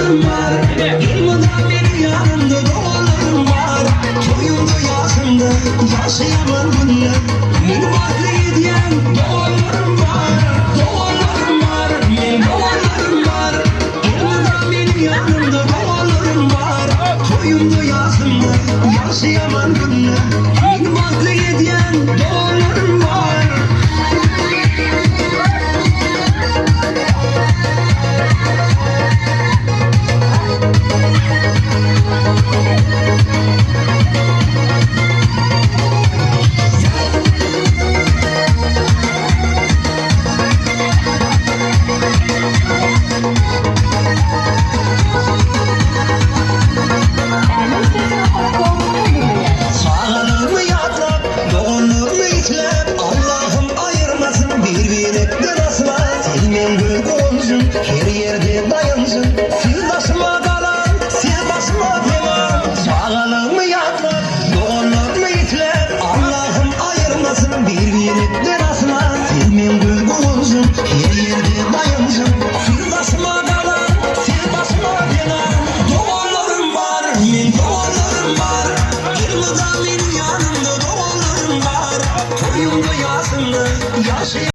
doğallarım var. Yılmada benim yanımda doğallarım var. Toyumda yazımda yaşayamam günler. Benim aklı diyen doğallarım var. Doğallarım var, benim doğallarım var. Yılmada benim yanımda doğallarım var. Toyumda yazımda yaşayamam günler. Benim aklı diyen doğallarım var. Sağlanır mı yatlap, doğulur mu itlep? Allah'ım ayırmasın birbirinden asla. Sevmeyen gök olsun, her yerde dayansın. Siz başıma kalan, siz başıma devam. Sağlanır mı yatlap, doğulur mu itlep? Allah'ım ayırmasın birbirinden asla. Sevmeyen gök olsun, her yerde dayansın. Siz başıma kalan, siz başıma devam. Doğullarım var, min doğullarım var. Yılmada benim yanımda doğallarım var. Toyumda yazımda yaşayamam.